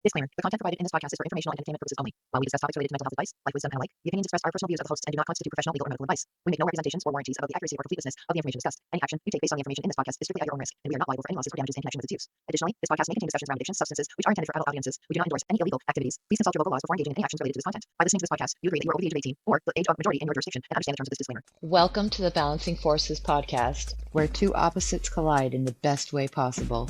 Disclaimer. The content provided in this podcast is for informational and entertainment purposes only. While we discuss topics related to mental health advice, life wisdom, and alike, the opinions expressed are personal views of the hosts and do not constitute professional, legal, or medical advice. We make no representations or warranties about the accuracy or completeness of the information discussed. Any action you take based on the information in this podcast is strictly at your own risk, and we are not liable for any losses or damages in connection with its use. Additionally, this podcast may contain discussions around addictions, substances, which are intended for adult audiences. We do not endorse any illegal activities. Please consult your local laws before engaging in any actions related to this content. By listening to this podcast, you agree that you are over the age of 18 or the age of majority in your jurisdiction and understand the terms of this disclaimer. Welcome to the Balancing Forces podcast, where two opposites collide in the best way possible.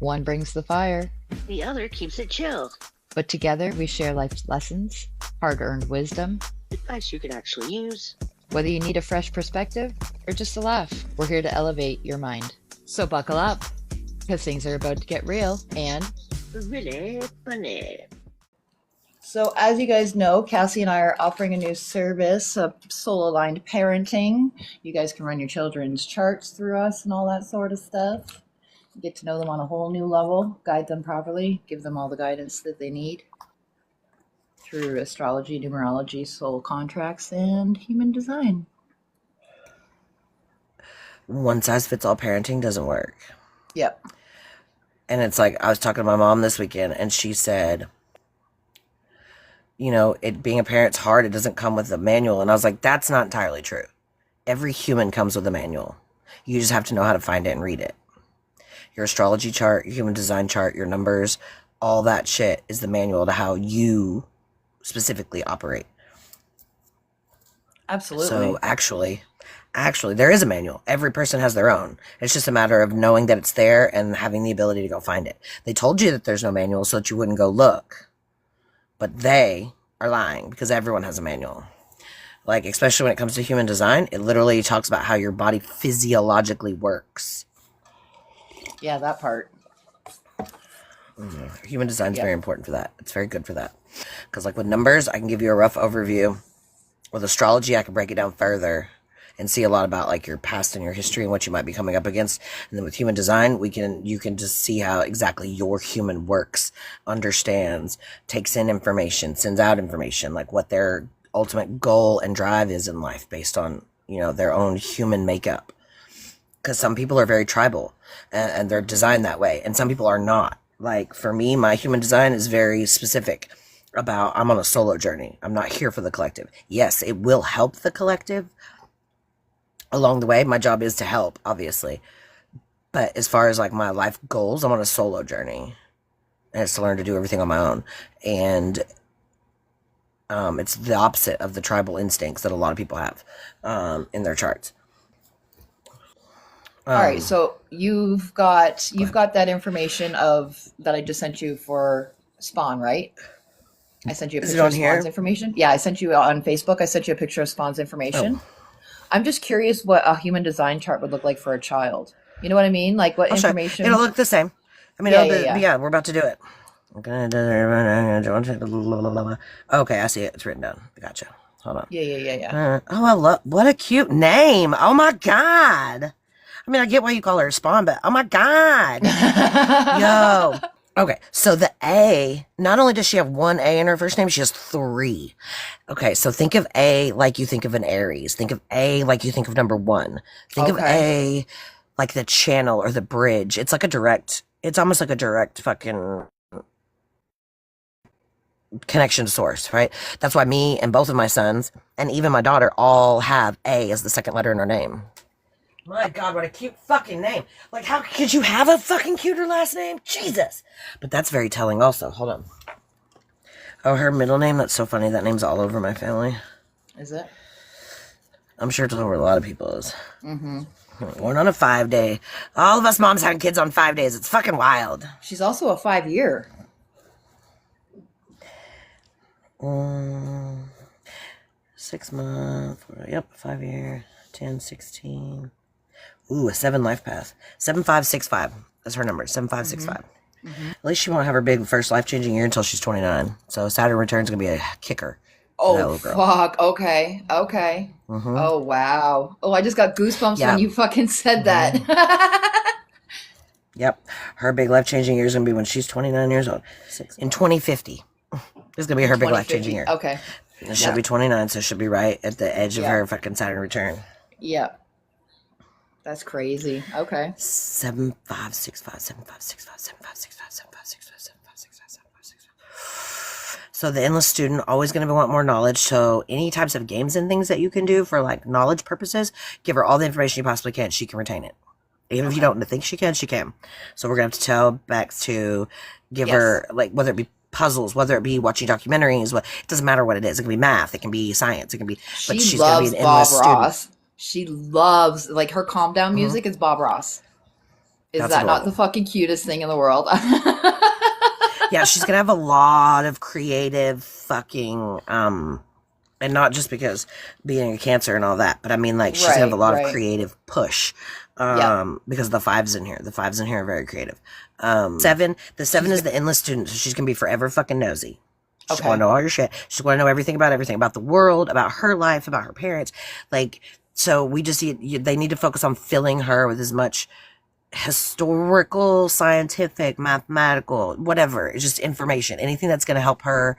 One brings the fire, the other keeps it chill. But together we share life's lessons, hard-earned wisdom, advice you can actually use. Whether you need a fresh perspective or just a laugh, we're here to elevate your mind. So buckle up, because things are about to get real and really funny. So as you guys know, Cassie and I are offering a new service of soul-aligned parenting. You guys can run your children's charts through us and all that sort of stuff. Get to know them on a whole new level, guide them properly, give them all the guidance that they need through astrology, numerology, soul contracts, and human design. One size fits all parenting doesn't work. Yep. And it's like, I was talking to my mom this weekend, and she said, you know, it being a parent's hard. It doesn't come with a manual. And I was like, that's not entirely true. Every human comes with a manual. You just have to know how to find it and read it. Your astrology chart, your human design chart, your numbers, all that shit is the manual to how you specifically operate. Absolutely. So actually, there is a manual. Every person has their own. It's just a matter of knowing that it's there and having the ability to go find it. They told you that there's no manual so that you wouldn't go look. But they are lying because everyone has a manual. Like, especially when it comes to human design, it literally talks about how your body physiologically works. Yeah, that part. Human design is very important for that. It's very good for that. Because like with numbers, I can give you a rough overview. With astrology, I can break it down further and see a lot about like your past and your history and what you might be coming up against. And then with human design, you can just see how exactly your human works, understands, takes in information, sends out information, like what their ultimate goal and drive is in life based on, you know, their own human makeup. Because some people are very tribal and they're designed that way. And some people are not. Like for me, my human design is very specific about I'm on a solo journey. I'm not here for the collective. Yes, it will help the collective along the way. My job is to help, obviously. But as far as like my life goals, I'm on a solo journey. And it's to learn to do everything on my own. And it's the opposite of the tribal instincts that a lot of people have in their charts. All right, so you've got that information that I just sent you for Spawn, right? I sent you a picture of Spawn's information. Yeah, I sent you on Facebook. I sent you a picture of Spawn's information. Oh. I'm just curious what a human design chart would look like for a child. You know what I mean? Like what information? It'll look the same. I mean, yeah, we're about to do it. Okay, I see it. It's written down. Gotcha. Hold on. Yeah. Oh, I love, what a cute name. Oh my God. I mean, I get why you call her Spawn, but oh my God. Yo. Okay, so the A, not only does she have one A in her first name, she has three. Okay, so think of A like you think of an Aries. Think of A like you think of number one. Think of A like the channel or the bridge. It's almost like a direct fucking connection source, right? That's why me and both of my sons, and even my daughter, all have A as the second letter in our name. My God, what a cute fucking name. Like, how could you have a fucking cuter last name? Jesus. But that's very telling also. Hold on. Oh, her middle name? That's so funny. That name's all over my family. Is it? I'm sure it's over a lot of people's. Mm-hmm. Born on a 5-day. All of us moms having kids on 5 days. It's fucking wild. She's also a 5-year. 6 month. Yep, 5-year. 10, 16. Ooh, a 7 life path. 7565. That's her number. 7565. Mm-hmm. At least she won't have her big first life-changing year until she's 29. So Saturn return's going to be a kicker. Oh, fuck. Okay. Mm-hmm. Oh, wow. Oh, I just got goosebumps when you fucking said that. Yep. Her big life-changing year is going to be when she's 29 years old. In 2050. This is going to be her big life-changing year. Okay. She'll be 29, so she'll be right at the edge of her fucking Saturn return. Yep. That's crazy. Okay. 7565, 7565, 7565, 7565, 7565, So the endless student, always going to want more knowledge. So any types of games and things that you can do for like knowledge purposes, give her all the information you possibly can. She can retain it. Even if you don't think she can, she can. So we're going to have to tell Bex to give her, like, whether it be puzzles, whether it be watching documentaries, it doesn't matter what it is. It can be math, it can be science, it can be, but she's going to be an endless Ross. student. She loves, like, her calm down music is Bob Ross. That's that adorable. Not the fucking cutest thing in the world? Yeah, she's going to have a lot of creative fucking, and not just because being a Cancer and all that, but I mean, like, she's going to have a lot of creative push. Because the 5's in here. The 5's in here are very creative. 7, the 7 is the endless student, so she's going to be forever fucking nosy. She's going to know all your shit. She's going to know everything, about the world, about her life, about her parents. Like, so we just they need to focus on filling her with as much historical, scientific, mathematical, whatever. It's just information. Anything that's going to help her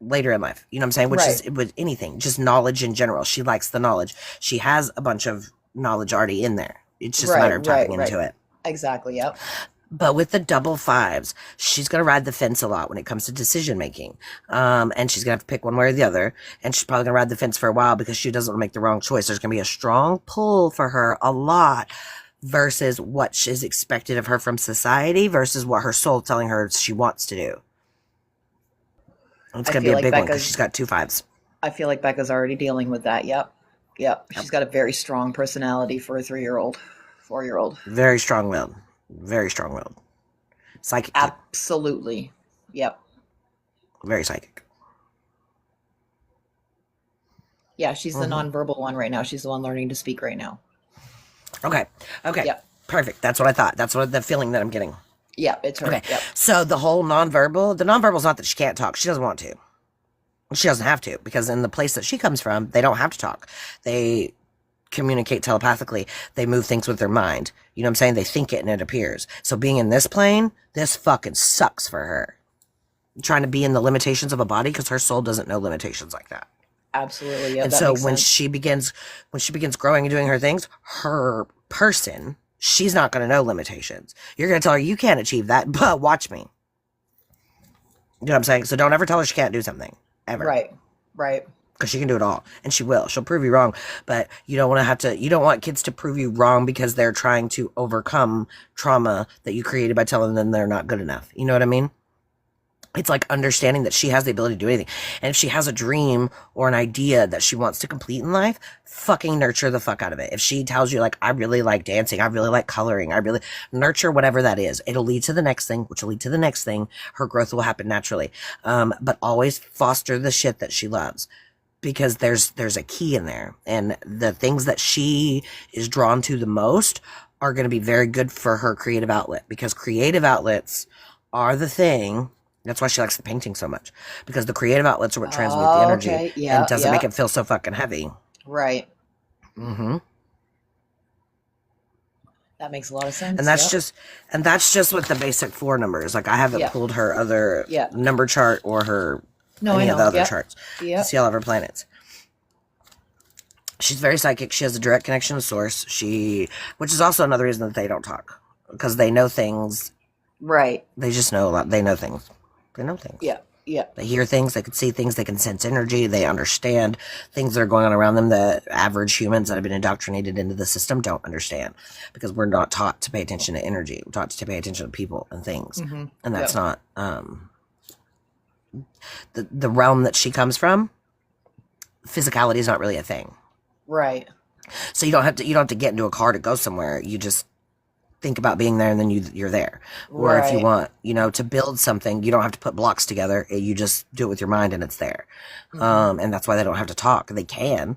later in life. You know what I'm saying? Which is with anything. Just knowledge in general. She likes the knowledge. She has a bunch of knowledge already in there. It's just a matter of tapping into it. Exactly. Yep. But with the double 5s, she's going to ride the fence a lot when it comes to decision making. And she's going to have to pick one way or the other. And she's probably going to ride the fence for a while because she doesn't want to make the wrong choice. There's going to be a strong pull for her a lot versus what is expected of her from society versus what her soul's telling her she wants to do. It's going to be a big one because she's got 2 5s. I feel like Becca's already dealing with that. Yep. She's got a very strong personality for a 3-year-old, 4-year-old. Very strong-willed. Very strong-willed. Psychic. Absolutely. Yep. Very psychic. Yeah, she's the nonverbal one right now. She's the one learning to speak right now. Okay. Yep. Perfect. That's what I thought. That's what the feeling that I'm getting. Yeah, it's her. Okay. Yep. So the whole nonverbal, the nonverbal is not that she can't talk. She doesn't want to. She doesn't have to, because in the place that she comes from, they don't have to talk. They communicate telepathically. They move things with their mind. You know what I'm saying? They think it and it appears. So being in this plane, this fucking sucks for her. Trying to be in the limitations of a body, because her soul doesn't know limitations like that. Absolutely. Yeah, and so when she begins growing and doing her things, her person, she's not going to know limitations. You're going to tell her, you can't achieve that, but watch me. You know what I'm saying? So don't ever tell her she can't do something. Ever. Right. Because she can do it all. And she will. She'll prove you wrong. But you don't you don't want kids to prove you wrong because they're trying to overcome trauma that you created by telling them they're not good enough. You know what I mean? It's like understanding that she has the ability to do anything. And if she has a dream or an idea that she wants to complete in life, fucking nurture the fuck out of it. If she tells you, like, I really like dancing, I really like coloring, I really nurture whatever that is. It'll lead to the next thing, which will lead to the next thing. Her growth will happen naturally. But always foster the shit that she loves, because there's a key in there. And the things that she is drawn to the most are going to be very good for her creative outlet, because creative outlets are the thing. That's why she likes the painting so much, because the creative outlets are what transmute the energy and doesn't make it feel so fucking heavy. Right. Mm-hmm. That makes a lot of sense. And that's just with the basic 4 numbers. Like, I haven't pulled her other number chart or her any of the other charts to see all of her planets. She's very psychic. She has a direct connection to source. Which is also another reason that they don't talk, because they know things. Right. They just know a lot. They know things. They know things. Yeah. They hear things. They can see things. They can sense energy. They understand things that are going on around them that average humans that have been indoctrinated into the system don't understand, because we're not taught to pay attention to energy. We're taught to pay attention to people and things. Mm-hmm. And that's not the realm that she comes from. Physicality is not really a thing. Right. So you don't have to get into a car to go somewhere. You just think about being there, and then you're there. Or if you want, to build something, you don't have to put blocks together. You just do it with your mind, and it's there. Mm-hmm. And that's why they don't have to talk. They can,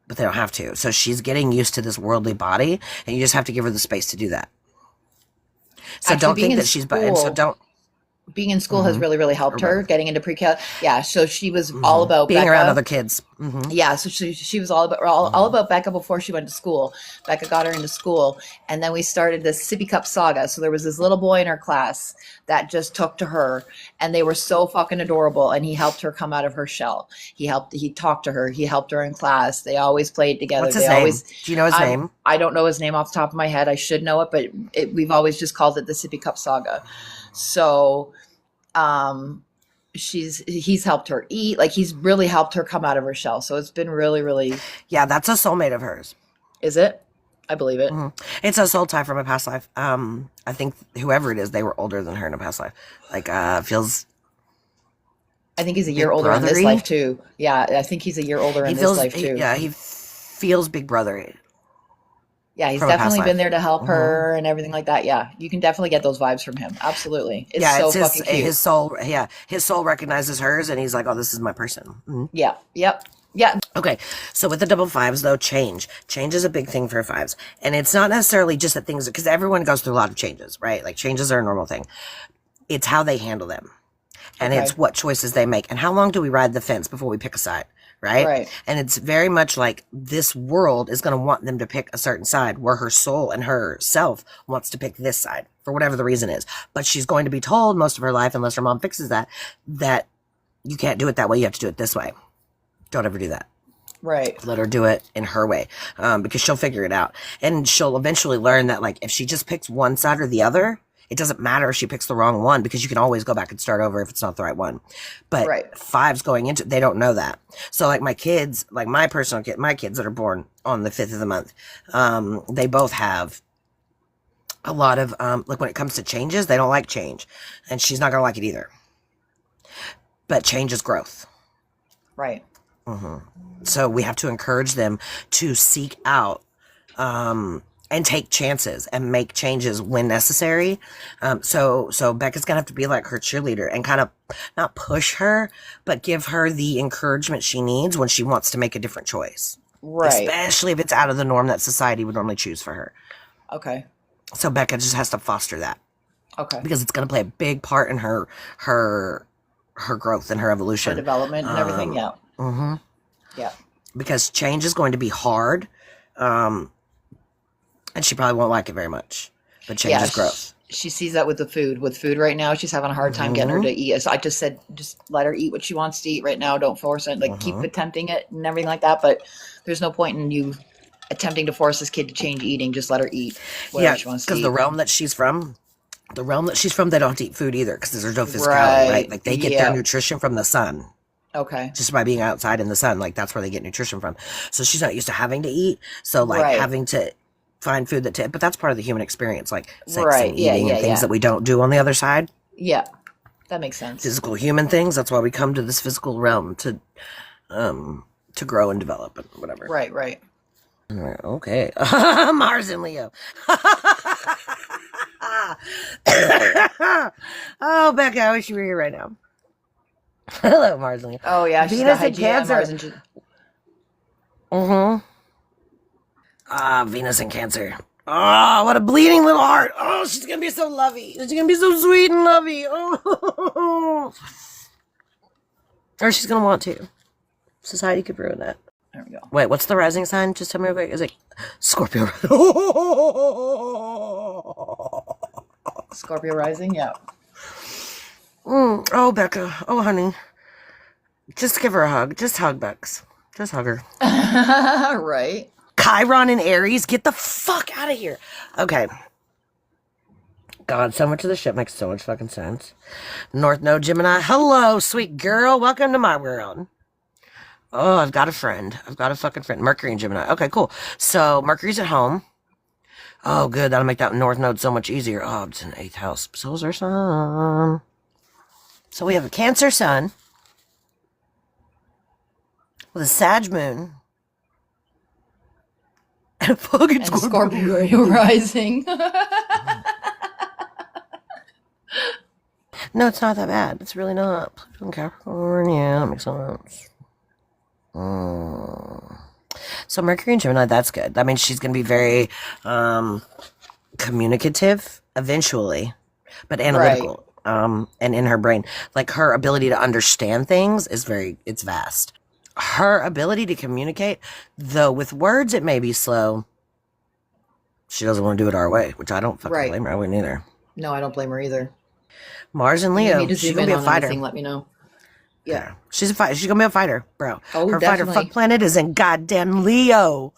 but they don't have to. So she's getting used to this worldly body, and you just have to give her the space to do that. So don't think that she's, and so don't. Being in school has really, really helped her getting into pre-cal. Yeah. So she was all about being Becca. around other kids. Mm-hmm. Yeah. So she was all about Becca before she went to school. Becca got her into school. And then we started this sippy cup saga. So there was this little boy in our class that just took to her, and they were so fucking adorable. And he helped her come out of her shell. He talked to her. He helped her in class. They always played together. What's his name? Do you know his name? I don't know his name off the top of my head. I should know it, but we've always just called it the sippy cup saga. So, he's helped her eat. Like he's really helped her come out of her shell. So it's been really, really. Yeah, that's a soulmate of hers. Is it? I believe it. It's a soul tie from a past life. I think whoever it is, they were older than her in a past life. Like, feels. I think he's a year older in this life too. Yeah, I think he's a year older in this life too. Yeah, he feels big brothery. Yeah, he's definitely been there to help her and everything like that. Yeah, you can definitely get those vibes from him. Absolutely. It's so fucking cute. His soul. Yeah, his soul recognizes hers, and he's like, "Oh, this is my person." Mm-hmm. Yeah. Yep. Yeah. Okay, so with the double fives, though, change is a big thing for fives, and it's not necessarily just that things, because everyone goes through a lot of changes, right? Like changes are a normal thing. It's how they handle them, and it's what choices they make, and how long do we ride the fence before we pick a side, right? Right. And it's very much like this world is going to want them to pick a certain side, where her soul and herself wants to pick this side for whatever the reason is, but she's going to be told most of her life, unless her mom fixes that you can't do it that way. You have to do it this way. Don't ever do that. Right. Let her do it in her way, because she'll figure it out. And she'll eventually learn that, like, if she just picks one side or the other, it doesn't matter if she picks the wrong one, because you can always go back and start over if it's not the right one. But fives going into, they don't know that. So, like, my kids, like my personal kid, my kids that are born on the 5th of the month, they both have a lot of, like, when it comes to changes, they don't like change. And she's not going to like it either. But change is growth. Right. So we have to encourage them to seek out and take chances and make changes when necessary. So Becca's gonna have to be like her cheerleader and kind of not push her, but give her the encouragement she needs when she wants to make a different choice. Right. Especially if it's out of the norm that society would normally choose for her. Okay. So Becca just has to foster that. Okay. Because it's gonna play a big part in her growth and her evolution. Her development and everything. Yeah. Mm-hmm. Yeah. Because change is going to be hard. And she probably won't like it very much. But change is growth. She sees that with the food. With food right now, she's having a hard time getting her to eat. So I just said, just let her eat what she wants to eat right now. Don't force it. Like, keep attempting it and everything like that. But there's no point in you attempting to force this kid to change eating. Just let her eat whatever she wants to eat. Because the realm that she's from, they don't eat food either, because there's no physicality, right? Like, they get their nutrition from the sun. Okay. Just by being outside in the sun, like, that's where they get nutrition from. So she's not used to having to eat. So, like, having to find food but that's part of the human experience, like sex and eating and things that we don't do on the other side. Yeah. That makes sense. Physical human things. That's why we come to this physical realm to grow and develop and whatever. Right, right. Okay. Mars and Leo. Oh, Becca, I wish you were here right now. Hello, Mars and Leo. Oh, yeah. Venus and Cancer. Venus and Cancer. Oh, what a bleeding little heart. Oh, she's going to be so lovey. She's going to be so sweet and lovey. Oh. Or she's going to want to. Society could ruin that. There we go. Wait, what's the rising sign? Just tell me real quick. Is it Scorpio? Scorpio rising? Yeah. Oh, Becca. Oh, honey. Just give her a hug. Just hug Bex. Just hug her. Right. Chiron and Aries, get the fuck out of here. Okay. God, so much of this shit makes so much fucking sense. North Node Gemini. Hello, sweet girl. Welcome to my world. Oh, I've got a friend. I've got a fucking friend. Mercury and Gemini. Okay, cool. So, Mercury's at home. Oh, good. That'll make that North Node so much easier. Oh, it's in 8th house. So's our sun. So, we have a Cancer sun with a Sag moon. And a fucking Scorpio rising. No, it's not that bad. It's really not. Pluto in Capricorn, that makes sense. So Mercury and Gemini, that's good. That means she's going to be very communicative eventually, but analytical. Right. And in her brain, like, her ability to understand things is it's vast. Her ability to communicate, though with words it may be slow, she doesn't want to do it our way, which I don't fucking blame her. I wouldn't either. No, I don't blame her either. Mars and Leo, she's gonna be a fighter. Anything, let me know. Yeah, she's a fighter. She's gonna be a fighter, bro. Oh, her definitely. fighter fuck planet is in goddamn Leo.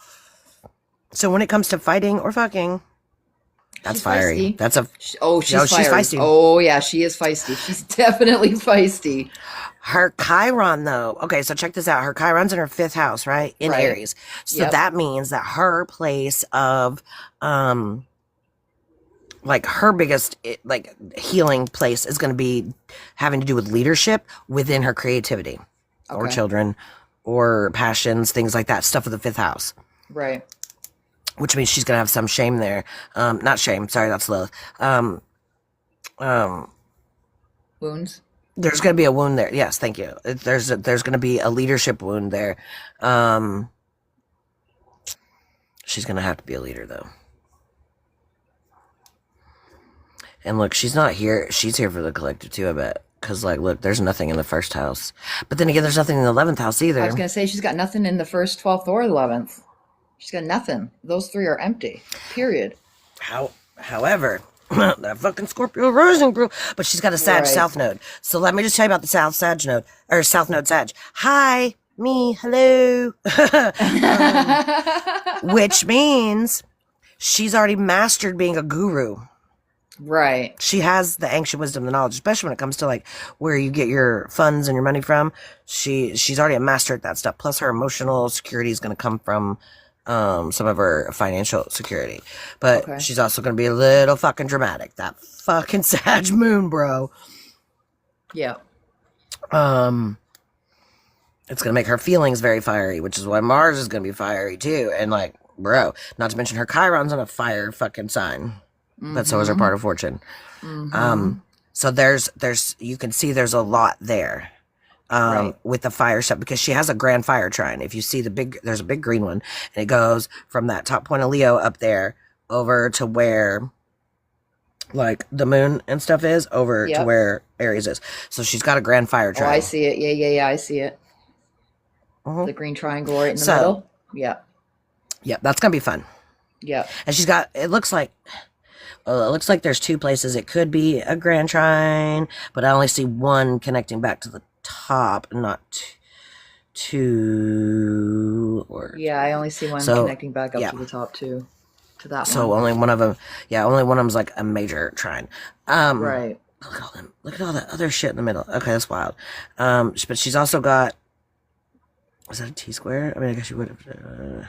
So when it comes to fighting or fucking, That's She's fiery. feisty. That's a She's no, she's fiery. feisty. Oh yeah, she is feisty. She's definitely feisty. Her Chiron, though. Okay, so check this out. Her Chiron's in her 5th house, right? In Right. Aries. So Yep. that means that her place of, like her biggest, like healing place is going to be having to do with leadership within her creativity or Okay. children or passions, things like that. Stuff with the 5th house. Right. Which means she's going to have some shame there. Not shame. Sorry, that's love. Wounds. There's going to be a wound there. Yes, thank you. There's going to be a leadership wound there. She's going to have to be a leader, though. And look, she's not here. She's here for the collective, too, I bet. Because, like, look, there's nothing in the 1st house. But then again, there's nothing in the 11th house either. I was gonna say she's got nothing in the 1st, 12th, or 11th. She's got nothing. Those 3 are empty. Period. However, that fucking Scorpio rising, bro. But she's got a Sag Right. South node. So let me just tell you about the South Sag node, or South node Sag. Hi, me, hello. Which means she's already mastered being a guru. Right. She has the ancient wisdom, the knowledge, especially when it comes to like where you get your funds and your money from. She's already a master at that stuff. Plus her emotional security is going to come from some of her financial security. But Okay. she's also going to be a little fucking dramatic. That fucking Sag moon, bro. Yeah. It's going to make her feelings very fiery, which is why Mars is going to be fiery too. And like, bro, not to mention her Chiron's on a fire fucking sign. But so is her part of fortune. So there's you can see there's a lot there. Right. With the fire stuff, because she has a grand fire trine. If you see there's a big green one, and it goes from that top point of Leo up there over to where like the moon and stuff is, over to Yep. where Aries is. So she's got a grand fire Oh, trine. I see it. Yeah, I see it. Mhm. The green triangle right in the So- middle. Yeah. Yeah, that's gonna be fun. Yeah. And she's got, it looks like there's 2 places it could be a grand trine, but I only see one connecting back to the top, not two. Or Yeah, I only see one So, connecting back up yeah. to the top too. To that so one. only one of them. Yeah, only one of them's like a major trine. Right. Look at all them. Look at all that other shit in the middle. Okay, that's wild. But she's also got. Is that a T square? I mean, I guess you would have.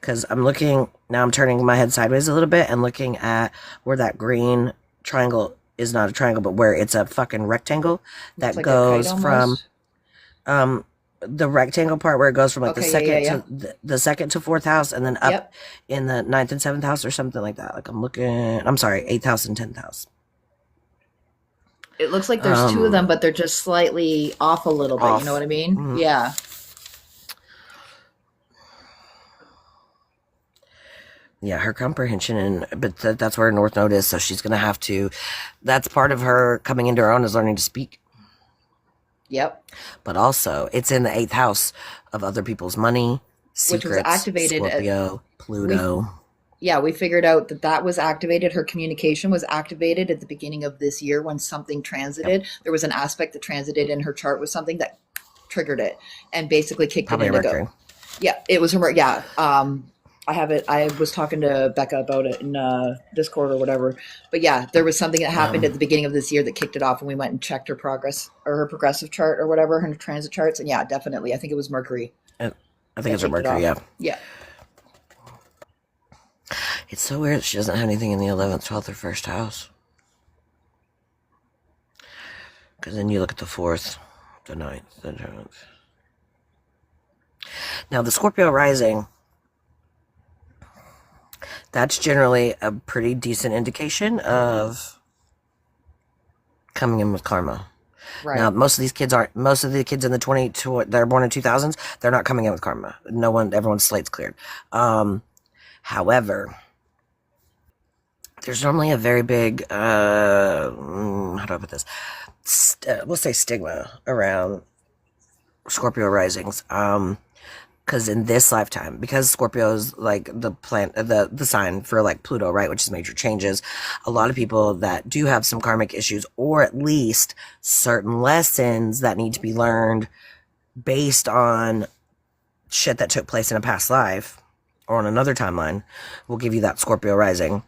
Because I'm looking now. I'm turning my head sideways a little bit and looking at where that green triangle is not a triangle, but where it's a fucking rectangle that It's like a goes kite from almost. the rectangle part where it goes from like the Okay, second yeah. to the second to 4th house, and then up Yep. in the 9th and 7th house or something like that. Like I'm sorry, 8th house and 10th house. It looks like there's 2 of them, but they're just slightly off a little bit. Off. You know what I mean? Mhm. Yeah. Yeah, her comprehension, but that's where her North Node is, so she's gonna have to. That's part of her coming into her own, is learning to speak. Yep. But also, it's in the 8th house of other people's money, Which was secrets, activated at- Scorpio, Pluto. Yeah, we figured out that was activated. Her communication was activated at the beginning of this year when something transited. There was an aspect that transited in her chart with something that triggered it and basically kicked Probably it into Mercury. go. Yeah, it was her. Yeah. I have it. I was talking to Becca about it in Discord or whatever. But yeah, there was something that happened at the beginning of this year that kicked it off, and we went and checked her progress or her progressive chart or whatever, her transit charts. And yeah, definitely, I think it was Mercury. I think it's her kicked it Mercury. Yeah, off. Yeah. it's so weird. She doesn't have anything in the 11th, 12th, or 1st house. Because then you look at the 4th, the 9th, the 10th. Now the Scorpio rising. That's generally a pretty decent indication of coming in with karma. Right. Now, most of the kids in the that are born in 2000s, they're not coming in with karma. Everyone's slate's cleared. However, there's normally a very big, how do I put this? We'll say stigma around Scorpio risings. Because in this lifetime, because Scorpio is like the sign for like Pluto, right, which is major changes, a lot of people that do have some karmic issues, or at least certain lessons that need to be learned based on shit that took place in a past life or on another timeline, will give you that Scorpio rising.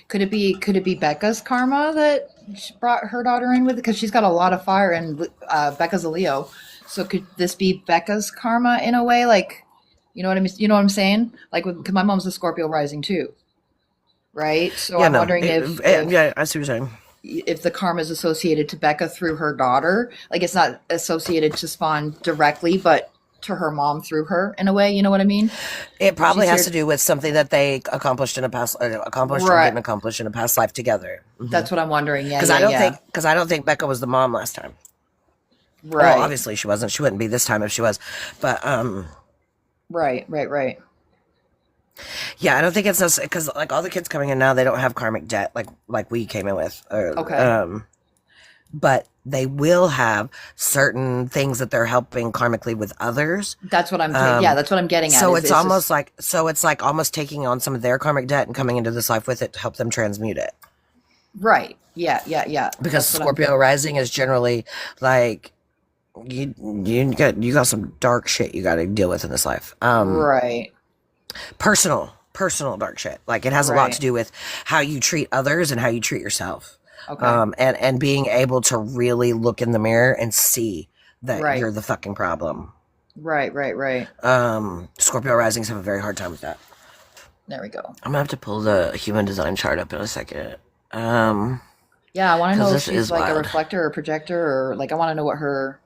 Could it be Becca's karma that she brought her daughter in with? Because she's got a lot of fire, and Becca's a Leo. So could this be Becca's karma in a way? Like, you know what I mean? You know what I'm saying? Like, because my mom's a Scorpio rising too, right? So I'm wondering if yeah, I see what you're saying. If the karma is associated to Becca through her daughter, like it's not associated to Spawn directly, but to her mom through her in a way. You know what I mean? It probably has to do with something that they accomplished in a past, or didn't accomplish in a past life together. Mm-hmm. That's what I'm wondering. Yeah, because I don't think Becca was the mom last time. Right. Well, obviously she wasn't. She wouldn't be this time if she was. But Right. yeah, I don't think it's us because like all the kids coming in now, they don't have karmic debt like we came in with. Okay. But they will have certain things that they're helping karmically with others. That's what I'm. That's what I'm getting at. So it's like almost taking on some of their karmic debt and coming into this life with it to help them transmute it. Right. Yeah. Because Scorpio rising is generally like you got some dark shit you got to deal with in this life. Right. Personal dark shit. Like it has a lot to do with how you treat others and how you treat yourself. Okay. And being able to really look in the mirror and see that you're the fucking problem. Right. Scorpio risings have a very hard time with that. There we go. I'm gonna have to pull the human design chart up in a second. Yeah, I want to know if she's like wild. a reflector or projector, or like I want to know what her.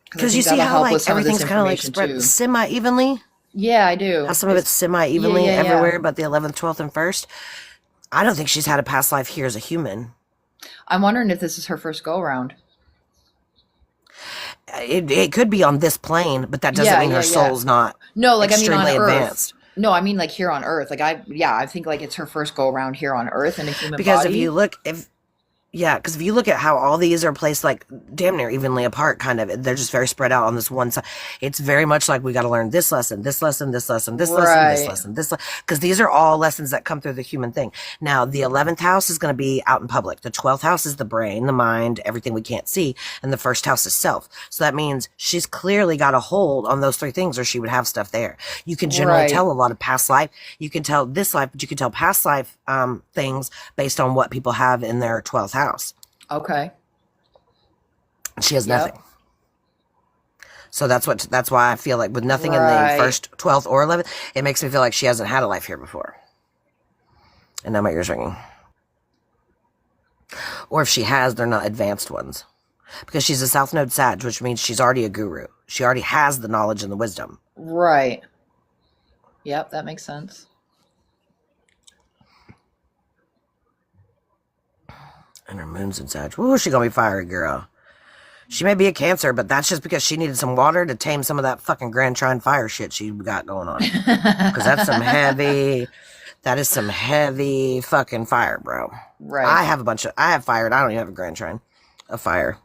Because you see how like everything's kind of like spread semi evenly. Yeah, I do. How some of it's semi evenly everywhere, but the 11th, 12th, and 1st. I don't think she's had a past life here as a human. I'm wondering if this is her first go around. It could be on this plane, but that doesn't mean her soul's not. No, like extremely I mean on advanced. Earth. No, I mean like here on Earth. Like I think like it's her first go around here on Earth in a human body. Because if you look at how all these are placed like damn near evenly apart, kind of, they're just very spread out on this one side. It's very much like we got to learn this lesson, this lesson, this lesson, this lesson, this lesson, because these are all lessons that come through the human thing. Now, the 11th house is going to be out in public. The 12th house is the brain, the mind, everything we can't see. And the first house is self. So that means she's clearly got a hold on those three things or she would have stuff there. You can generally tell a lot of past life. You can tell this life, but you can tell past life things based on what people have in their 12th house. Okay. She has nothing. So that's why I feel like with nothing in the first 12th or 11th, it makes me feel like she hasn't had a life here before. And now my ears ringing. Or if she has, they're not advanced ones. Because she's a South Node Sag, which means she's already a guru. She already has the knowledge and the wisdom. Right. Yep, that makes sense. And her moon's in Sag. Ooh, she gonna be fiery, girl. She may be a Cancer, but that's just because she needed some water to tame some of that fucking Grand Trine fire shit she got going on. Because that's some heavy... That is some heavy fucking fire, bro. Right. I have fire, and I don't even have a Grand Trine of fire.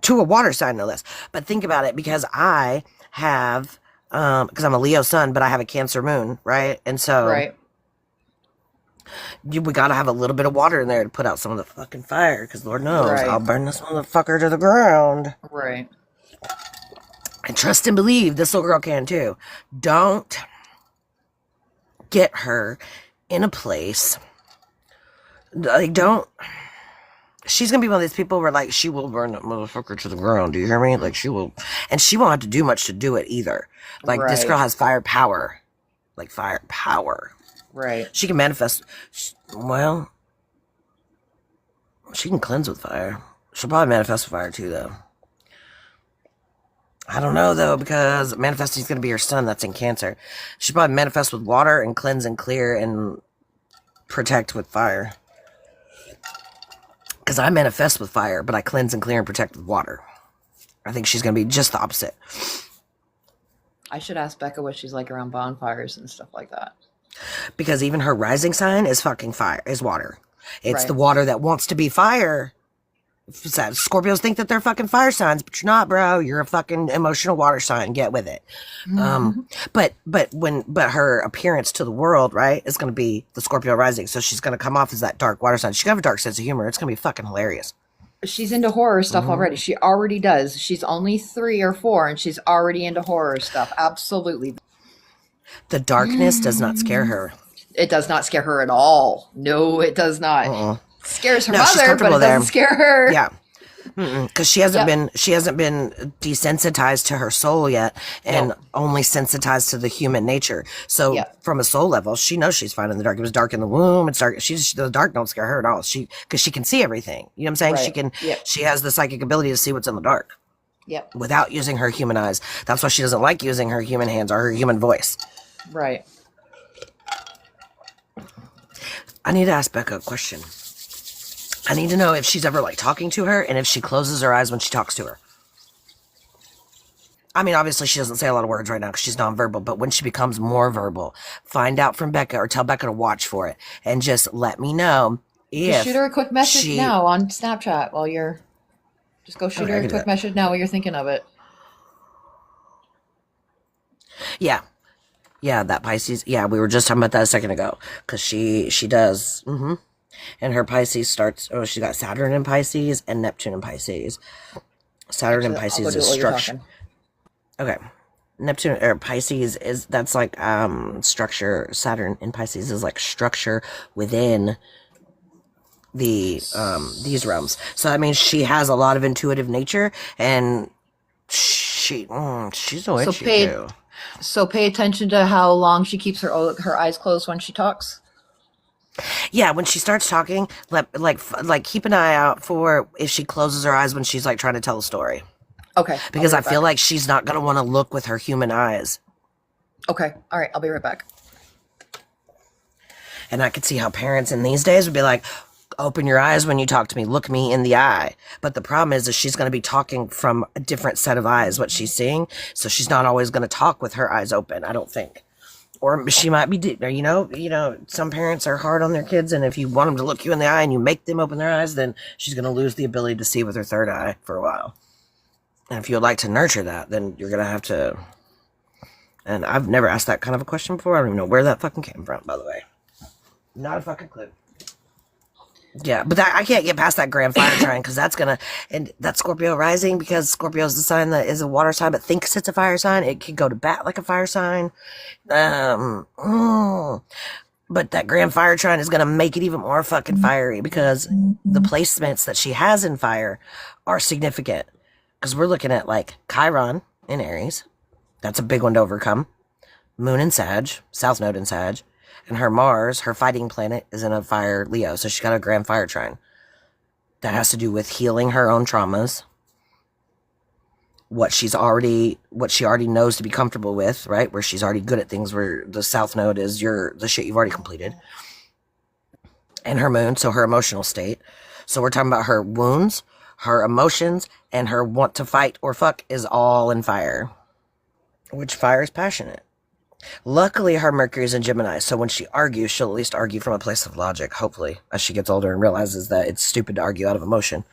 To a water sign, no less. But think about it, because I have... because I'm a Leo sun, but I have a Cancer moon, right? And so... Right. We gotta have a little bit of water in there to put out some of the fucking fire, because Lord knows I'll burn this motherfucker to the ground. Right. And trust and believe this little girl can too. Don't get her in a place like she's gonna be one of these people where like she will burn that motherfucker to the ground. Do you hear me? Like she will, and she won't have to do much to do it either. Like this girl has fire power, like fire power. Right. She can manifest. Well, she can cleanse with fire. She'll probably manifest with fire too, though. I don't know, though, because manifesting is going to be her sun. That's in Cancer. She'll probably manifest with water and cleanse and clear and protect with fire. Because I manifest with fire, but I cleanse and clear and protect with water. I think she's going to be just the opposite. I should ask Becca what she's like around bonfires and stuff like that. Because even her rising sign is fucking fire, is water. It's the water that wants to be fire. Scorpios think that they're fucking fire signs, but you're not, bro. You're a fucking emotional water sign. Get with it. Mm-hmm. But her appearance to the world, right, is going to be the Scorpio rising. So she's going to come off as that dark water sign. She's going to have a dark sense of humor. It's going to be fucking hilarious. She's into horror stuff already. She already does. She's only 3 or 4, and she's already into horror stuff. Absolutely. The darkness does not scare her. It does not scare her at all. No, it does not. Uh-uh. It scares her No, she's mother, but comfortable it doesn't there. scare her. Yeah. Because she hasn't been desensitized to her soul yet, and only sensitized to the human nature. So from a soul level, she knows she's fine in the dark. It was dark in the womb. It's dark. The dark don't scare her at all. Because she can see everything. You know what I'm saying? Right. She has the psychic ability to see what's in the dark. Yep. Without using her human eyes. That's why she doesn't like using her human hands or her human voice. Right. I need to ask Becca a question. I need to know if she's ever like talking to her and if she closes her eyes when she talks to her. I mean, obviously she doesn't say a lot of words right now because she's nonverbal, but when she becomes more verbal, find out from Becca or tell Becca to watch for it and just let me know if just shoot her a quick message now on Snapchat while you're just go shoot her a quick message now while you're thinking of it. Yeah. Yeah, that Pisces. Yeah, we were just talking about that a second ago because she does. And her Pisces starts. Oh, she got Saturn in Pisces and Neptune in Pisces. Saturn in Pisces is structure. Okay, Neptune or Pisces that's like structure. Saturn in Pisces is like structure within the these realms. So that means she has a lot of intuitive nature, and she's a witchy too. So pay attention to how long she keeps her eyes closed when she talks. Yeah, when she starts talking, like keep an eye out for if she closes her eyes when she's like trying to tell a story. Okay. Because I feel like she's not gonna want to look with her human eyes. Okay. All right. I'll be right back. And I could see how parents in these days would be like, open your eyes when you talk to me, look me in the eye. But the problem is she's going to be talking from a different set of eyes, what she's seeing. So she's not always going to talk with her eyes open, I don't think. Or she might be, you know, some parents are hard on their kids. And if you want them to look you in the eye and you make them open their eyes, then she's going to lose the ability to see with her third eye for a while. And if you would like to nurture that, then you're going to have to. And I've never asked that kind of a question before. I don't even know where that fucking came from, by the way. Not a fucking clue. Yeah, but I can't get past that grand fire trine because that's gonna, and that Scorpio rising, because Scorpio is the sign that is a water sign but thinks it's a fire sign. It can go to bat like a fire sign. But that grand fire trine is gonna make it even more fucking fiery because the placements that she has in fire are significant. Because we're looking at like Chiron in Aries. That's a big one to overcome. Moon in Sag, South Node in Sag. And her Mars, her fighting planet, is in a fire Leo. So she's got a grand fire trine. That has to do with healing her own traumas. What she already knows to be comfortable with, right? Where she's already good at things, where the South Node is the shit you've already completed. And her Moon, so her emotional state. So we're talking about her wounds, her emotions, and her want to fight or fuck is all in fire. Which fire is passionate. Luckily, her Mercury is in Gemini, so when she argues, she'll at least argue from a place of logic, hopefully, as she gets older and realizes that it's stupid to argue out of emotion.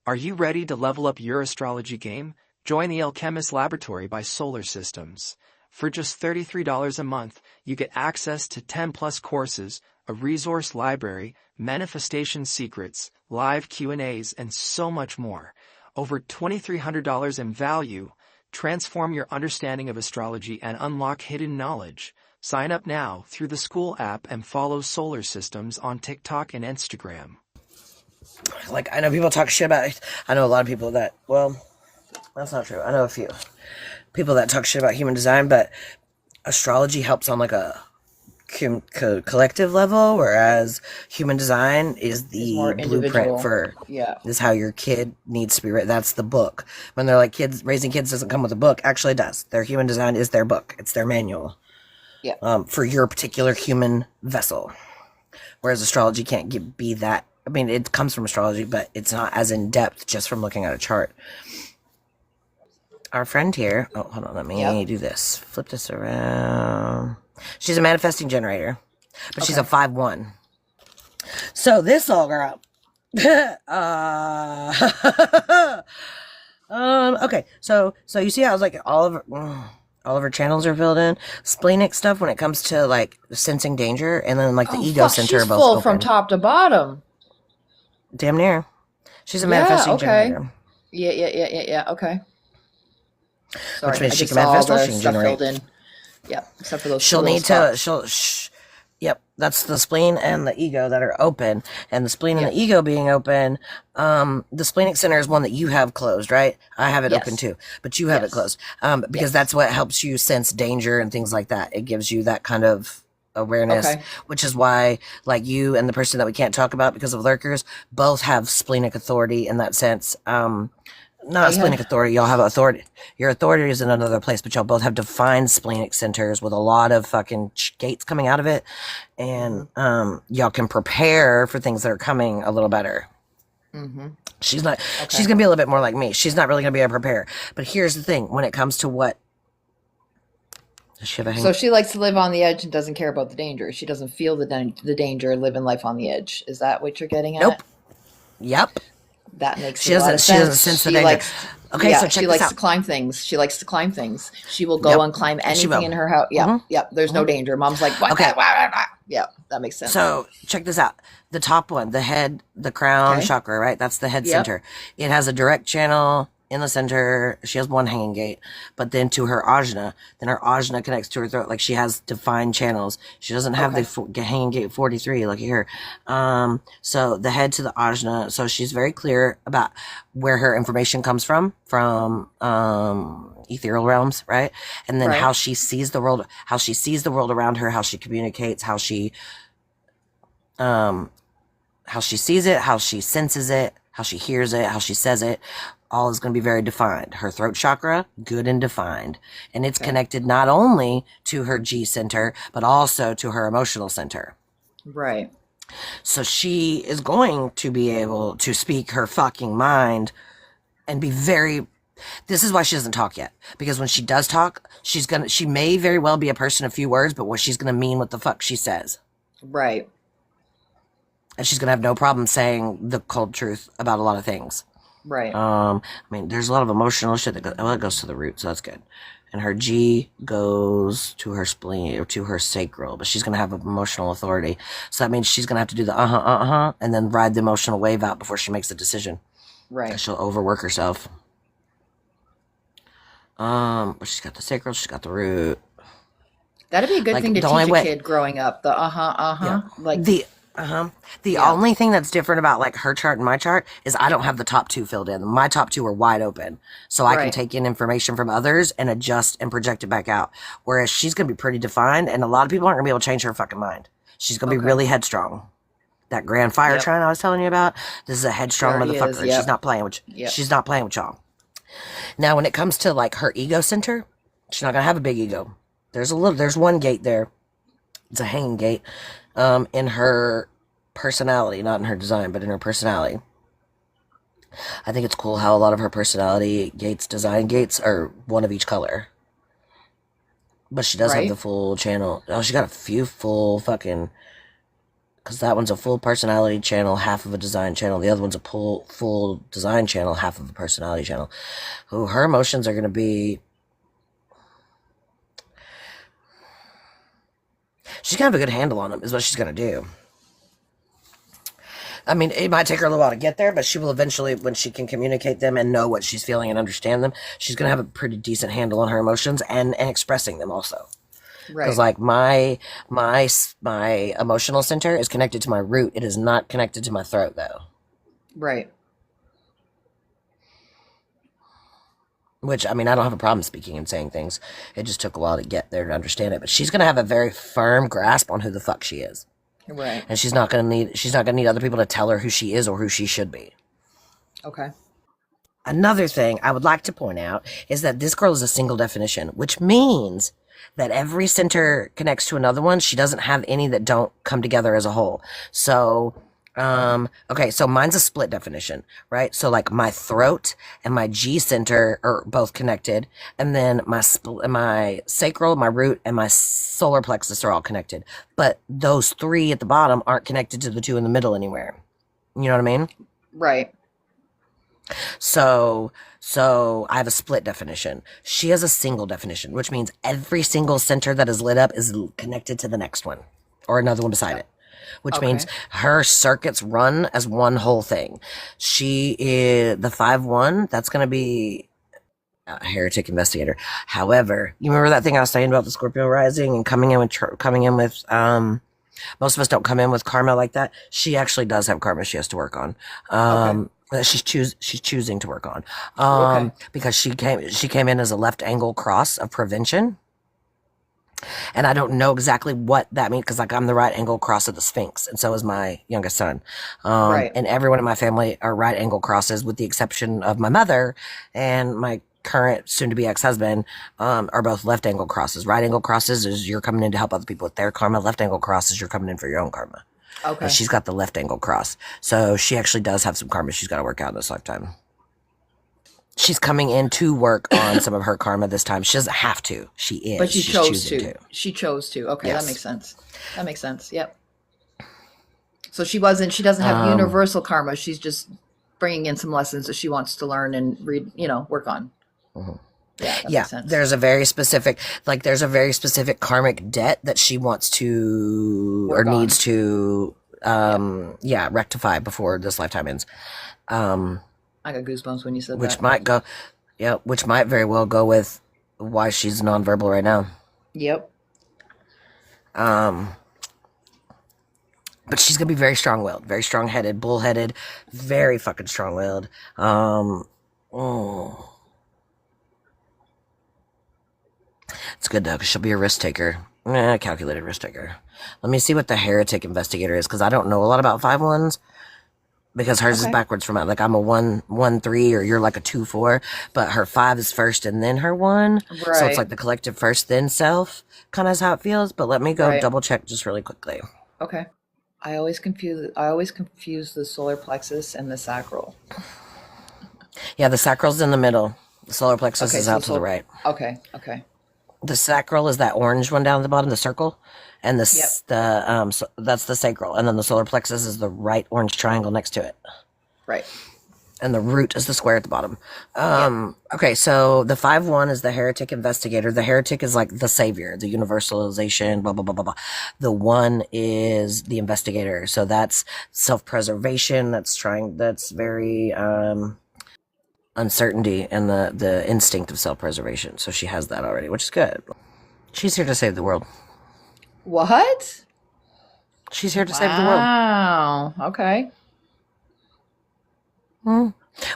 Are you ready to level up your astrology game? Join the Alchemist Laboratory by Solar Systems. For just $33 a month, you get access to 10+ courses, a resource library, manifestation secrets, live Q&As, and so much more. Over $2,300 in value. Transform your understanding of astrology and unlock hidden knowledge. Sign up now through the school app and follow Solar Systems on TikTok and Instagram. Like, I know people talk shit about it. I know a lot of people that, well, that's not true. I know a few people that talk shit about human design, but astrology helps on like a collective level, whereas human design is the blueprint for this is how your kid needs to be written. That's the book. When they're like, raising kids doesn't come with a book. Actually it does. Their human design is their book. It's their manual. For your particular human vessel. Whereas astrology can't be that. I mean, it comes from astrology, but it's not as in depth just from looking at a chart. Our friend here, oh, hold on, let me do this. Flip this around. She's a manifesting generator, but she's a 5-1. So this little girl, okay. So you see how I was like all of her channels are filled in. Splenic stuff when it comes to like sensing danger, and then like the ego center. She's full from top to bottom. Damn near. She's a manifesting generator. Yeah. Okay. Sorry, which means she can manifest or she can generate. Yep. Except for those She'll little need to, spots. yep, that's the spleen and the ego that are open. And the spleen and Yep. the ego being open, the splenic center is one that you have closed, right? I have it Yes. open too, but you have it Yes. closed. Because Yes. that's what helps you sense danger and things like that. It gives you that kind of awareness, Okay. which is why, like, you and the person that we can't talk about because of lurkers both have splenic authority in that sense. Not splenic authority, y'all have authority. Your authority is in another place, but y'all both have defined splenic centers with a lot of fucking gates coming out of it. And y'all can prepare for things that are coming a little better. Mm-hmm. She's not, Okay. she's going to be a little bit more like me. She's not really going to be able to prepare. But here's the thing, when it comes to what, does she have a hang? So she likes to live on the edge and doesn't care about the danger. She doesn't feel the danger, living life on the edge. Is that what you're getting at? Nope. Yep. That makes She a lot doesn't, of she sense. doesn't sense the She danger. likes, Okay, yeah, so check she this likes out. to climb things. She likes to climb things. She will go Yep. and climb She will. anything in her house. Yeah, Mhm. yeah. There's no danger. Mom's like, what? Okay. Yeah, that makes sense. So check this out. The top one, the head, the crown Okay. chakra, right? That's the head Yep. center. It has a direct channel in the center. She has one hanging gate, but then to her ajna, then her ajna connects to her throat. Like she has defined channels. She doesn't have the hanging gate 43 like here. So the head to the ajna. So she's very clear about where her information comes from ethereal realms, right? And then Right. how she sees the world around her, how she communicates, how she sees it, how she senses it, how she hears it, how she says it, all is going to be very defined. Her throat chakra, good and defined. And it's connected not only to her G center, but also to her emotional center. Right. So she is going to be able to speak her fucking mind and be very... This is why she doesn't talk yet. Because when she does talk, she may very well be a person of few words, but what she's going to mean what the fuck she says. Right. And she's going to have no problem saying the cold truth about a lot of things. Right. I mean, there's a lot of emotional shit that it goes to the root, so that's good. And her G goes to her spleen or to her sacral, but she's going to have emotional authority. So that means she's going to have to do the and then ride the emotional wave out before she makes the decision. Right. 'Cause she'll overwork herself. But she's got the sacral, she's got the root. That'd be a good Like, thing to the teach only a way- kid growing up. The like The Yeah. only thing that's different about like her chart and my chart is I don't have the top two filled in. My top two are wide open. So I can Right. take in information from others and adjust and project it back out. Whereas she's going to be pretty defined and a lot of people aren't going to be able to change her fucking mind. She's going to be really headstrong. That grand fire Yep. trine I was telling you about, this is a headstrong There he motherfucker. is, And yep. she's not playing with Yep. she's not playing with y'all. Now when it comes to like her ego center, she's not going to have a big ego. There's one gate there. It's a hanging gate in her personality, not in her design, but in her personality. I think it's cool how a lot of her personality design gates are one of each color. But she does have Right. the full channel. Oh, she got a few full fucking... Because that one's a full personality channel, half of a design channel. The other one's a full design channel, half of a personality channel. Oh, her emotions are going to be... She's going to have a good handle on them, is what she's going to do. I mean, it might take her a little while to get there, but she will eventually, when she can communicate them and know what she's feeling and understand them, she's going to have a pretty decent handle on her emotions and expressing them also. right. Because like my emotional center is connected to my root. It is not connected to my throat though. Right. Which, I mean, I don't have a problem speaking and saying things. It just took a while to get there to understand it. But she's going to have a very firm grasp on who the fuck she is. Right. And she's not going to need other people to tell her who she is or who she should be. Okay. Another thing I would like to point out is that this girl is a single definition, which means that every center connects to another one. She doesn't have any that don't come together as a whole. So, okay, so mine's a split definition, right? So like my throat and my G center are both connected. And then my sacral, my root, and my solar plexus are all connected. But those three at the bottom aren't connected to the two in the middle anywhere. You know what I mean? Right. So I have a split definition. She has a single definition, which means every single center that is lit up is connected to the next one or another one beside it, which means her circuits run as one whole thing. She is the 5-1. That's going to be heretic investigator. However, you remember that thing I was saying about the Scorpio rising and coming in with most of us don't come in with karma like that. She actually does have karma she has to work on. That she's choosing to work on. Because she came in as a left angle cross of prevention. And I don't know exactly what that means because, like, I'm the right angle cross of the Sphinx, and so is my youngest son. And everyone in my family are right angle crosses, with the exception of my mother and my current soon-to-be ex-husband, are both left angle crosses. Right angle crosses is you're coming in to help other people with their karma. Left angle crosses, you're coming in for your own karma. And she's got the left angle cross, so she actually does have some karma she's got to work out in this lifetime. She's coming in to work on some of her karma this time. She doesn't have to. She is. But she's choosing to. She chose to. Okay, Yes. that makes sense. Yep. So she doesn't have universal karma. She's just bringing in some lessons that she wants to learn and read, work on. Yeah, that makes sense. There's a very specific karmic debt that she wants to Work on. needs to rectify before this lifetime ends. I got goosebumps when you said Which that. which might very well go with why she's nonverbal right now. Yep. But she's gonna be very strong-willed, very strong-headed, bullheaded, very fucking strong-willed. It's good though, because she'll be a risk taker. Calculated risk taker. Let me see what the heretic investigator is, because I don't know a lot about 5-1s. Because hers is backwards from mine. Like, I'm a 1-1-3, or you're like a 2-4, but her 5 is first and then her 1. Right. So it's like the collective first, then self, kind of is how it feels. But let me go double check just really quickly. Okay. I always confuse the solar plexus and the sacral. Yeah, the sacral's in the middle. The solar plexus is out to the right. Okay. The sacral is that orange one down at the bottom, the circle, and so that's the sacral, and then the solar plexus is the right orange triangle next to it. Right. And the root is the square at the bottom. Okay, so the 5-1 is the heretic investigator. The heretic is like the savior, the universalization, blah, blah, blah, blah, blah. The 1 is the investigator. So that's self-preservation. That's very uncertainty and the instinct of self-preservation. So she has that already, which is good. She's here to save the world. What? She's here to save the world. Wow. Okay.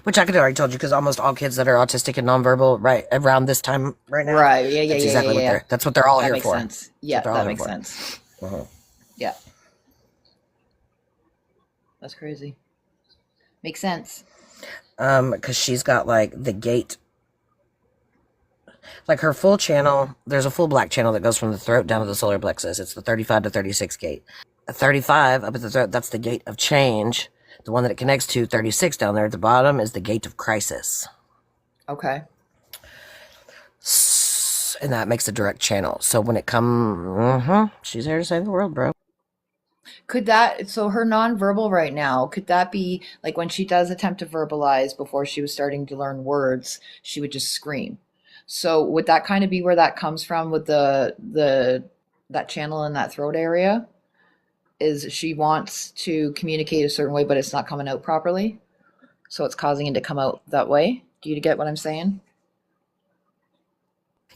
Which I could have already told you, because almost all kids that are autistic and nonverbal right around this time right now. Right. Yeah. That's exactly what that's what they're all here makes for. sense. Yeah, that makes sense. Yeah. That's crazy. Makes sense. Because she's got like the gate, like her full channel. There's a full black channel that goes from the throat down to the solar plexus. It's the 35 to 36 gate. 35 up at the throat, that's the gate of change. The one that it connects to, 36 down there at the bottom, is the gate of crisis. Okay. And that makes a direct channel. So when it comes, she's here to save the world, bro. So her nonverbal right now, could that be like when she does attempt to verbalize before she was starting to learn words, she would just scream. So would that kind of be where that comes from with that channel in that throat area? Is she wants to communicate a certain way, but it's not coming out properly? So it's causing it to come out that way? Do you get what I'm saying?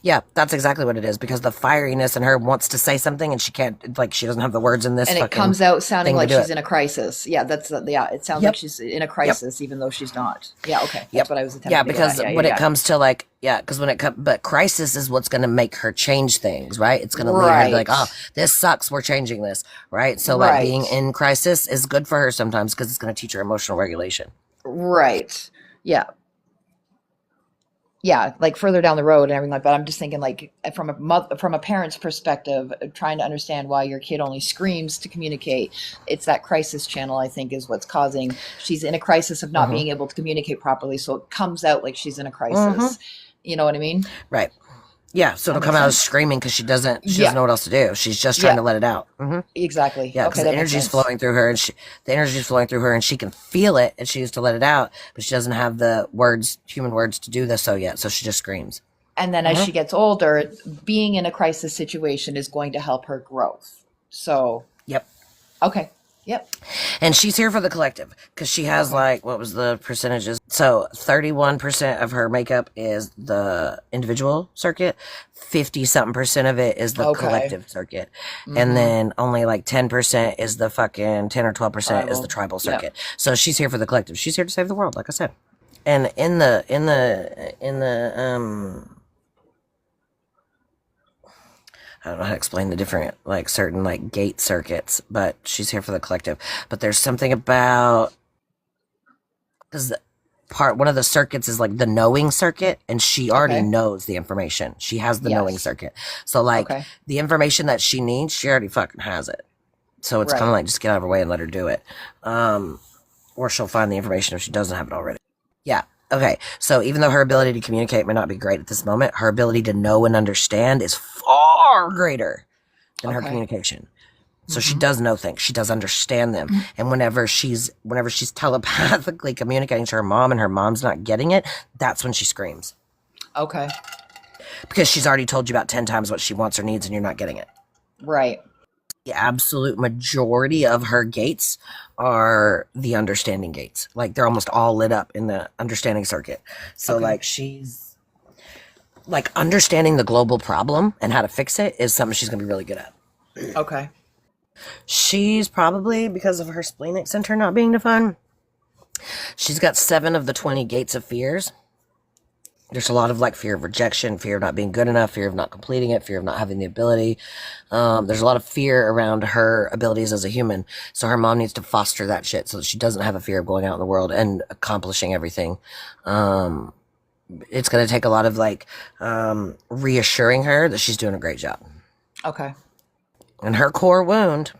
Yeah, that's exactly what it is, because the fieriness in her wants to say something and she can't, like, she doesn't have the words in this and it comes out sounding like she's in a crisis. Yeah, it sounds like she's in a crisis even though she's not. Yeah, okay. That's what I was attempting to because get at. when it comes to like, because when it comes, but crisis is what's going to make her change things, right? It's going to lead her to be like, oh, this sucks, we're changing this, right? So like being in crisis is good for her sometimes, because it's going to teach her emotional regulation. Right. Yeah. Yeah, like further down the road and everything like that. I'm just thinking, like, from a parent's perspective, trying to understand why your kid only screams to communicate. It's that crisis channel, I think, is what's causing. She's in a crisis of not being able to communicate properly, so it comes out like she's in a crisis. You know what I mean? Right. Yeah, so it'll come out as screaming because she doesn't know what else to do. She's just trying to let it out. Exactly. Yeah, because the energy's flowing through her, and she can feel it, and she used to let it out, but she doesn't have the human words to do this so yet, so she just screams. And then as she gets older, being in a crisis situation is going to help her growth. So. Yep. Okay. Yep. And she's here for the collective because she has like, what was the percentages? So 31% of her makeup is the individual circuit. 50 something percent of it is the collective circuit. And then only like 10% is the fucking 10 or 12% is the tribal circuit. Yep. So she's here for the collective. She's here to save the world, like I said. And in the I don't know how to explain the different, like, certain, like, gate circuits, but she's here for the collective. But there's something about, because one of the circuits is, like, the knowing circuit, and she already knows the information. She has the knowing circuit. So, like, the information that she needs, she already fucking has it. So it's kind of like, just get out of her way and let her do it. Or she'll find the information if she doesn't have it already. Yeah. Okay, so even though her ability to communicate may not be great at this moment, her ability to know and understand is far greater than her communication. So she does know things. She does understand them. And whenever she's telepathically communicating to her mom and her mom's not getting it, that's when she screams. Okay. Because she's already told you about 10 times what she wants or needs and you're not getting it. Right. The absolute majority of her gates are the understanding gates. Like, they're almost all lit up in the understanding circuit. So, like, she's... Like, understanding the global problem and how to fix it is something she's going to be really good at. Okay. She's probably, because of her splenic center not being defined, she's got 7 of the 20 gates of fears. There's a lot of, like, fear of rejection, fear of not being good enough, fear of not completing it, fear of not having the ability. There's a lot of fear around her abilities as a human. So her mom needs to foster that shit so that she doesn't have a fear of going out in the world and accomplishing everything. It's going to take a lot of, like, reassuring her that she's doing a great job. Okay. And her core wound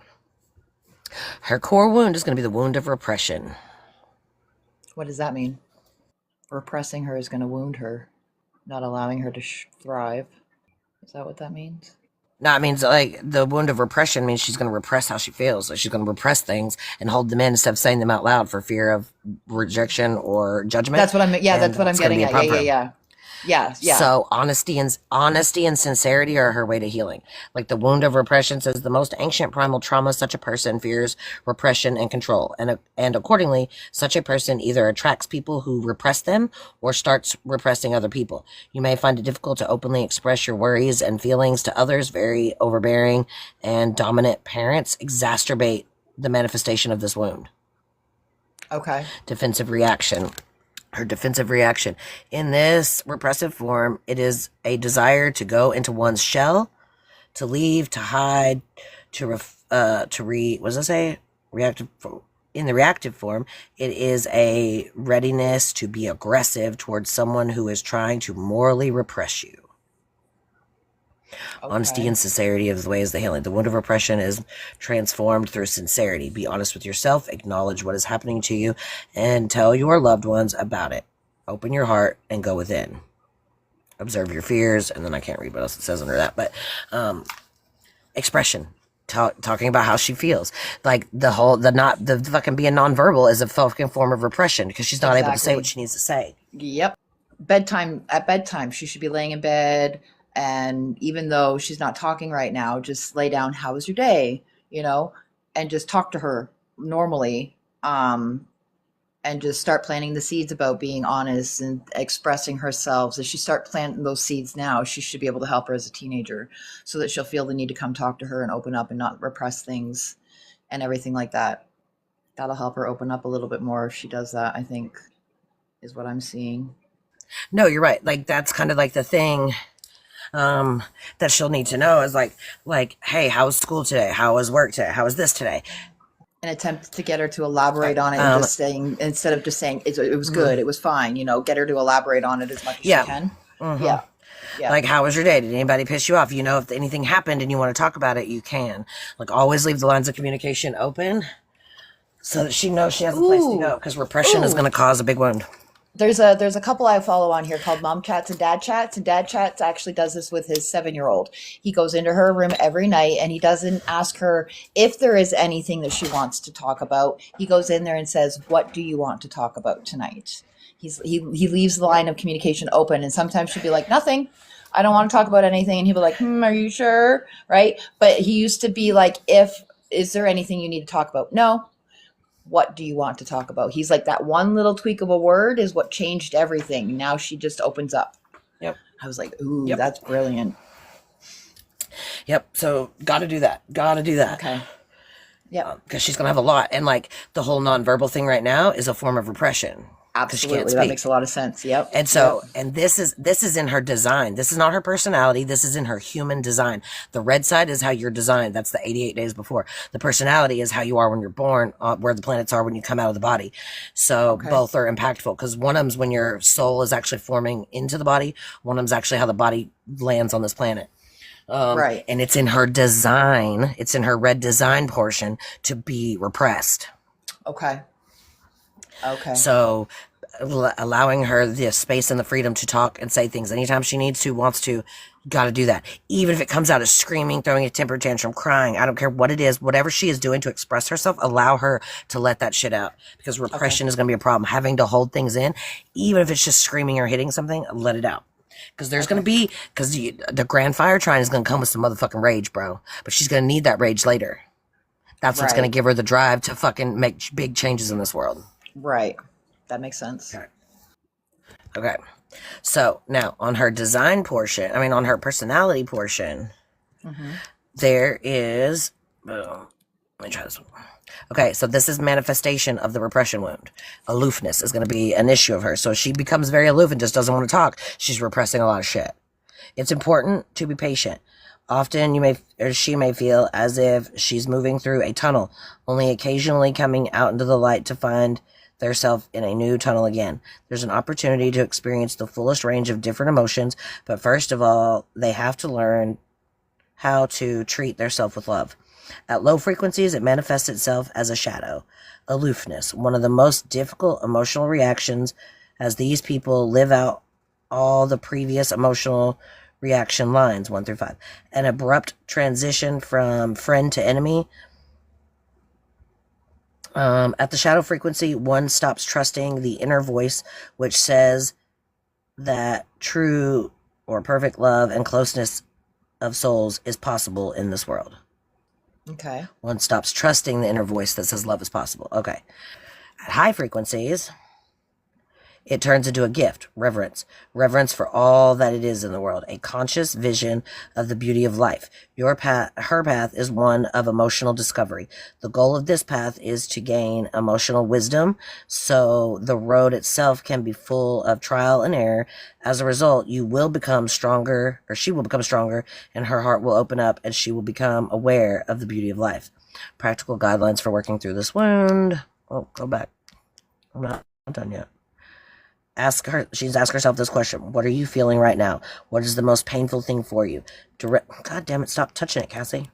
is going to be the wound of repression. What does that mean? Repressing her is going to wound her, not allowing her to thrive. Is that what that means? No, it means, like, the wound of repression means she's going to repress how she feels. Like, she's going to repress things and hold them in instead of saying them out loud for fear of rejection or judgment. That's what I'm. Yeah, that's what I'm getting at. Yeah. So honesty and sincerity are her way to healing. Like, the wound of repression says the most ancient primal trauma such a person fears repression and control. And accordingly, such a person either attracts people who repress them or starts repressing other people. You may find it difficult to openly express your worries and feelings to others. Very overbearing and dominant parents exacerbate the manifestation of this wound. Okay. Defensive reaction. Her defensive reaction. In this repressive form, it is a desire to go into one's shell, to leave, to hide, reactive. In the reactive form, it is a readiness to be aggressive towards someone who is trying to morally repress you. Okay. Honesty and sincerity of the ways the healing. The wound of repression is transformed through sincerity. Be honest with yourself, acknowledge what is happening to you, and tell your loved ones about it. Open your heart and go within. Observe your fears, and then I can't read what else it says under that, but expression. Talking about how she feels. Like, the fucking being nonverbal is a fucking form of repression because she's not able to say what she needs to say. Yep. At bedtime, she should be laying in bed. And even though she's not talking right now, just lay down, how was your day? And just talk to her normally. And just start planting the seeds about being honest and expressing herself. If she start planting those seeds now, she should be able to help her as a teenager so that she'll feel the need to come talk to her and open up and not repress things and everything like that. That'll help her open up a little bit more if she does that, I think, is what I'm seeing. No, you're right. Like, that's kind of like the thing that she'll need to know is like, hey, how was school today? How was work today? How was this today? An attempt to get her to elaborate on it and just saying, instead of just saying it was good, it was fine, get her to elaborate on it as much as she can. Mm-hmm. Yeah. Like, how was your day? Did anybody piss you off? If anything happened and you want to talk about it, you can. Like, always leave the lines of communication open so that she knows she has a place to go, because repression is going to cause a big wound. There's a couple I follow on here called Mom Chats and Dad Chats, and Dad Chats actually does this with his 7-year-old. He goes into her room every night and he doesn't ask her if there is anything that she wants to talk about. He goes in there and says, "What do you want to talk about tonight?" He leaves the line of communication open, and sometimes she'll be like, "Nothing. I don't want to talk about anything." And he'll be like, "Are you sure?" Right? But he used to be like, if is there anything you need to talk about? No. What do you want to talk about? He's like, that one little tweak of a word is what changed everything. Now she just opens up. Yep. I was like, ooh, Yep. that's brilliant. Yep. So got to do that. Got to do that. Okay. Yeah. Because she's going to have a lot. And like the whole nonverbal thing right now is a form of repression. Absolutely. That makes a lot of sense. Yep. And so, and this is in her design. This is not her personality. This is in her human design. The red side is how you're designed. That's the 88 days before. The personality is how you are when you're born, where the planets are when you come out of the body. So both are impactful, because one of them's when your soul is actually forming into the body. One of them's actually how the body lands on this planet. Right. And it's in her design. It's in her red design portion to be repressed. Okay. Okay. So allowing her the space and the freedom to talk and say things anytime she needs to, wants to, got to do that. Even if it comes out as screaming, throwing a temper tantrum, crying, I don't care what it is, whatever she is doing to express herself, allow her to let that shit out, because repression is going to be a problem. Having to hold things in, even if it's just screaming or hitting something, let it out. Because there's going to be, because the grand fire trine is going to come with some motherfucking rage, bro. But she's going to need that rage later. That's what's going to give her the drive to fucking make big changes in this world. Right. That makes sense. Okay. So now on her design portion, on her personality portion, there is, let me try this one. Okay, so this is manifestation of the repression wound. Aloofness is going to be an issue of her. So she becomes very aloof and just doesn't want to talk. She's repressing a lot of shit. It's important to be patient. Often she may feel as if she's moving through a tunnel, only occasionally coming out into the light to find theirself in a new tunnel again. There's an opportunity to experience the fullest range of different emotions, but first of all, they have to learn how to treat theirself with love. At low frequencies, it manifests itself as a shadow, aloofness, one of the most difficult emotional reactions, as these people live out all the previous emotional reaction lines, 1 through 5. An abrupt transition from friend to enemy. At the shadow frequency, one stops trusting the inner voice, which says that true or perfect love and closeness of souls is possible in this world. Okay. One stops trusting the inner voice that says love is possible. Okay. At high frequencies, it turns into a gift, reverence for all that it is in the world, a conscious vision of the beauty of life. Her path is one of emotional discovery. The goal of this path is to gain emotional wisdom, so the road itself can be full of trial and error. As a result, you will become stronger, or she will become stronger, and her heart will open up, and she will become aware of the beauty of life. Practical guidelines for working through this wound. Oh, go back. I'm not done yet. She's asked herself this question. What are you feeling right now? What is the most painful thing for you? God damn it, stop touching it, Cassie.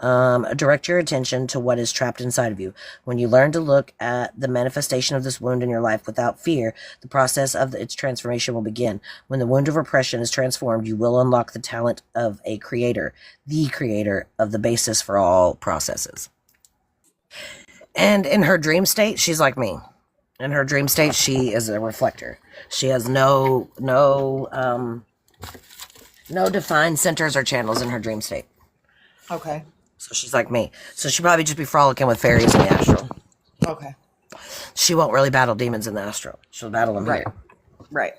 Direct your attention to what is trapped inside of you. When you learn to look at the manifestation of this wound in your life without fear, the process of its transformation will begin. When the wound of repression is transformed, you will unlock the talent of a creator, the creator of the basis for all processes. And in her dream state, she's like me. In her dream state, she is a reflector. She has no defined centers or channels in her dream state. Okay. So she's like me. So she'll probably just be frolicking with fairies in the astral. Okay. She won't really battle demons in the astral. She'll battle them here. Right.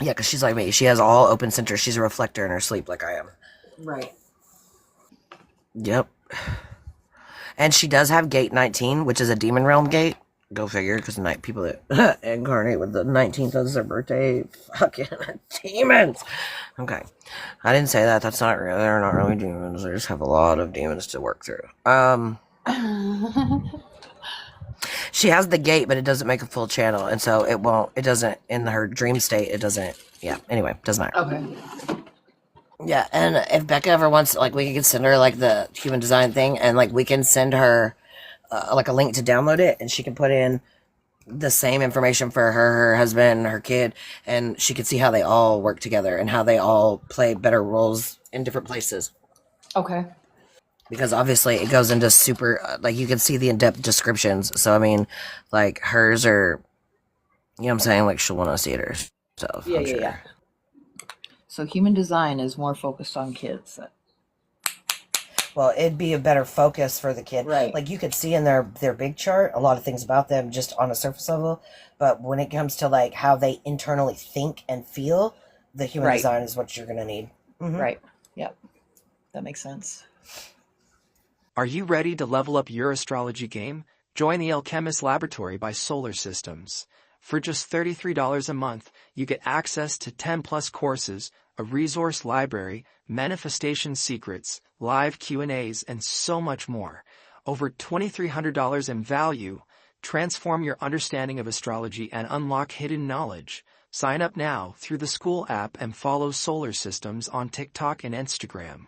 Yeah, because she's like me. She has all open centers. She's a reflector in her sleep like I am. Right. Yep. And she does have gate 19, which is a demon realm gate. Go figure, because people that incarnate with the 19th as their birthday, fucking demons. Okay. I didn't say that. That's not real. They're not really demons. They just have a lot of demons to work through. She has the gate, but it doesn't make a full channel. And so it doesn't, in her dream state, it doesn't, anyway, doesn't matter. Okay. Yeah, and if Becca ever wants, we could send her, the human design thing, and, we can send her, a link to download it, and she can put in the same information for her husband, her kid, and she can see how they all work together, and how they all play better roles in different places. Okay. Because, obviously, it goes into super, you can see the in-depth descriptions, so, hers are, you know what I'm saying, she'll want to see it herself. Yeah. So human design is more focused on kids. Well, it'd be a better focus for the kid. Right. Like you could see in their big chart a lot of things about them just on a surface level, but when it comes to like how they internally think and feel, the human Right. design is what you're going to need. Right. Yep. That makes sense. Are you ready to level up your astrology game? Join the Alchemist Laboratory by Solar Systems. For just $33 a month, you get access to 10 plus courses, a resource library, manifestation secrets, live Q&As, and so much more. Over $2,300 in value. Transform your understanding of astrology and unlock hidden knowledge. Sign up now through the school app and follow Solar Systems on TikTok and Instagram.